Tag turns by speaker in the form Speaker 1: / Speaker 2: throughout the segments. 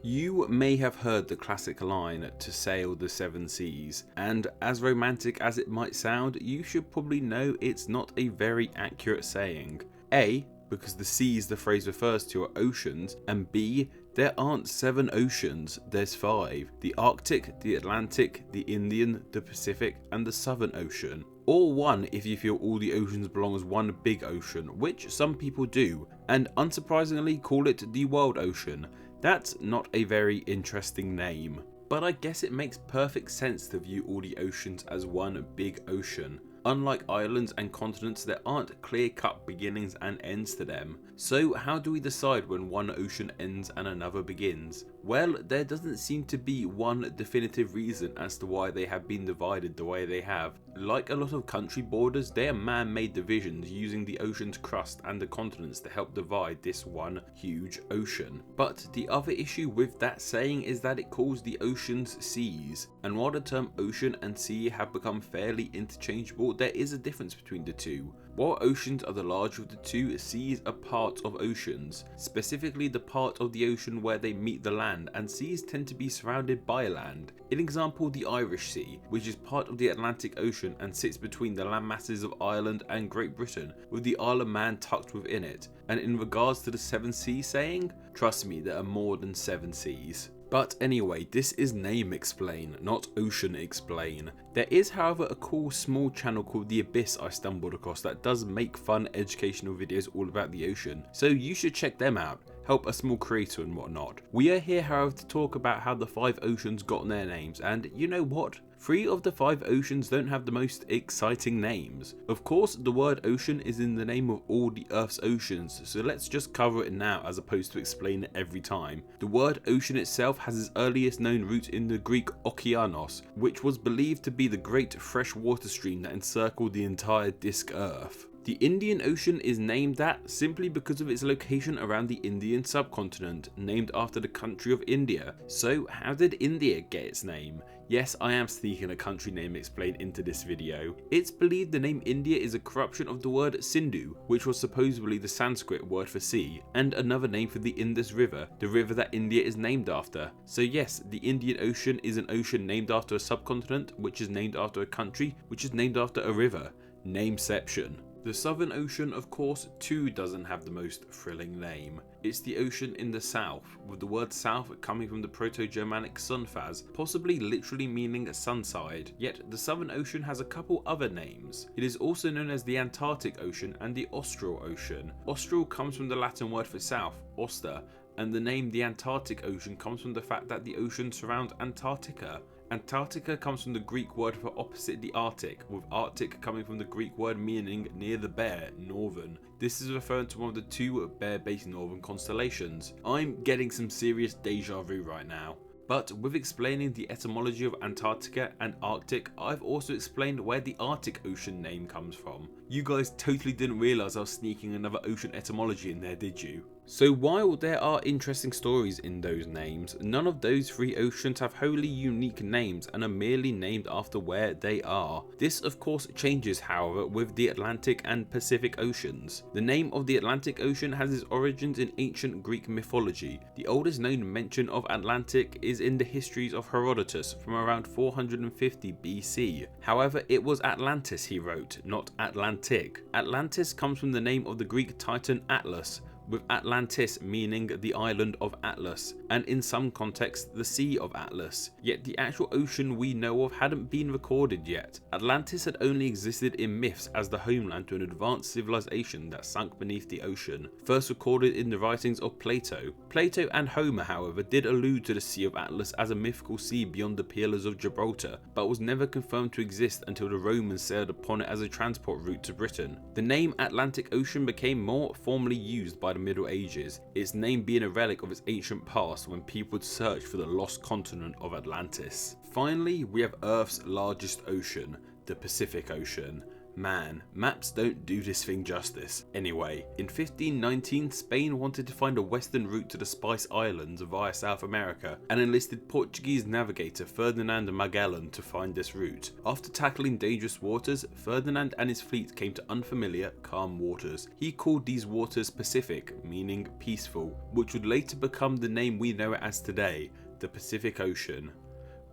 Speaker 1: You may have heard the classic line, "to sail the seven seas," and as romantic as it might sound, you should probably know it's not a very accurate saying. A, because the seas the phrase refers to are oceans, and B, there aren't 7 oceans, there's 5. The Arctic, the Atlantic, the Indian, the Pacific, and the Southern Ocean. Or one if you feel all the oceans belong as one big ocean, which some people do, and unsurprisingly call it the World Ocean. That's not a very interesting name. But I guess it makes perfect sense to view all the oceans as one big ocean. Unlike islands and continents, there aren't clear-cut beginnings and ends to them. So how do we decide when one ocean ends and another begins? Well, there doesn't seem to be one definitive reason as to why they have been divided the way they have. Like a lot of country borders, they are man-made divisions using the ocean's crust and the continents to help divide this one huge ocean. But the other issue with that saying is that it calls the oceans seas. And while the term ocean and sea have become fairly interchangeable, there is a difference between the two. While oceans are the larger of the two, seas are parts of oceans, specifically the part of the ocean where they meet the land, and seas tend to be surrounded by land. In example, the Irish Sea, which is part of the Atlantic Ocean and sits between the landmasses of Ireland and Great Britain, with the Isle of Man tucked within it. And in regards to the 7 seas saying, trust me, there are more than 7 seas. But anyway, this is Name Explain, not Ocean Explain. There is, however, a cool small channel called The Abyss I stumbled across that does make fun educational videos all about the ocean, so you should check them out. Help a small creator and whatnot. We are here, however, to talk about how the 5 oceans got their names, and you know what? 3 of the 5 oceans don't have the most exciting names. Of course, the word ocean is in the name of all the Earth's oceans, so let's just cover it now as opposed to explain it every time. The word ocean itself has its earliest known root in the Greek okeanos, which was believed to be the great freshwater stream that encircled the entire disk Earth. The Indian Ocean is named that simply because of its location around the Indian subcontinent, named after the country of India. So how did India get its name? Yes, I am sneaking a country name explained into this video. It's believed the name India is a corruption of the word Sindhu, which was supposedly the Sanskrit word for sea, and another name for the Indus River, the river that India is named after. So yes, the Indian Ocean is an ocean named after a subcontinent, which is named after a country, which is named after a river. Nameception. The Southern Ocean, of course, too doesn't have the most thrilling name. It's the ocean in the south, with the word south coming from the Proto-Germanic sunfaz, possibly literally meaning sunside. Yet the Southern Ocean has a couple other names. It is also known as the Antarctic Ocean and the Austral Ocean. Austral comes from the Latin word for south, auster, and the name the Antarctic Ocean comes from the fact that the ocean surrounds Antarctica. Antarctica comes from the Greek word for opposite the Arctic, with Arctic coming from the Greek word meaning near the bear, northern. This is referring to one of the 2 bear-based northern constellations. I'm getting some serious deja vu right now. But with explaining the etymology of Antarctica and Arctic, I've also explained where the Arctic Ocean name comes from. You guys totally didn't realise I was sneaking another ocean etymology in there, did you? So while there are interesting stories in those names, none of those 3 oceans have wholly unique names and are merely named after where they are. This of course changes, however, with the Atlantic and Pacific Oceans. The name of the Atlantic Ocean has its origins in ancient Greek mythology. The oldest known mention of Atlantic is in the histories of Herodotus from around 450 BC. However, it was Atlantis he wrote, not Atlantic. Atlantis comes from the name of the Greek titan Atlas, with Atlantis meaning the island of Atlas, and in some contexts the Sea of Atlas, yet the actual ocean we know of hadn't been recorded yet. Atlantis had only existed in myths as the homeland to an advanced civilization that sunk beneath the ocean, first recorded in the writings of Plato. Plato and Homer, however, did allude to the Sea of Atlas as a mythical sea beyond the pillars of Gibraltar, but was never confirmed to exist until the Romans sailed upon it as a transport route to Britain. The name Atlantic Ocean became more formally used by the Middle Ages, its name being a relic of its ancient past when people would search for the lost continent of Atlantis. Finally, we have Earth's largest ocean, the Pacific Ocean. Man, maps don't do this thing justice. Anyway, in 1519, Spain wanted to find a western route to the Spice Islands via South America and enlisted Portuguese navigator Ferdinand Magellan to find this route. After tackling dangerous waters, Ferdinand and his fleet came to unfamiliar, calm waters. He called these waters Pacific, meaning peaceful, which would later become the name we know it as today, the Pacific Ocean.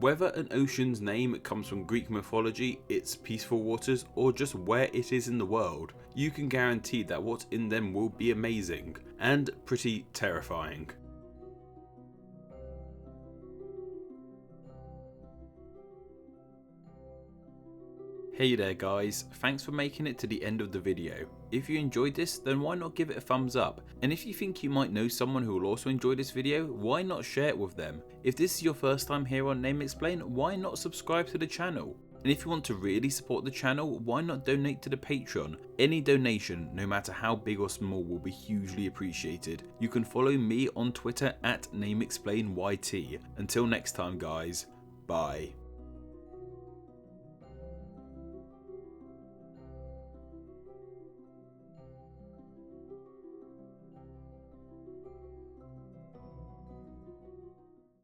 Speaker 1: Whether an ocean's name comes from Greek mythology, its peaceful waters, or just where it is in the world, you can guarantee that what's in them will be amazing, and pretty terrifying. Hey there guys, thanks for making it to the end of the video. If you enjoyed this, then why not give it a thumbs up? And if you think you might know someone who will also enjoy this video, why not share it with them? If this is your first time here on Name Explain, why not subscribe to the channel? And if you want to really support the channel, why not donate to the Patreon? Any donation, no matter how big or small, will be hugely appreciated. You can follow me on Twitter at NameExplainYT. Until next time guys, bye.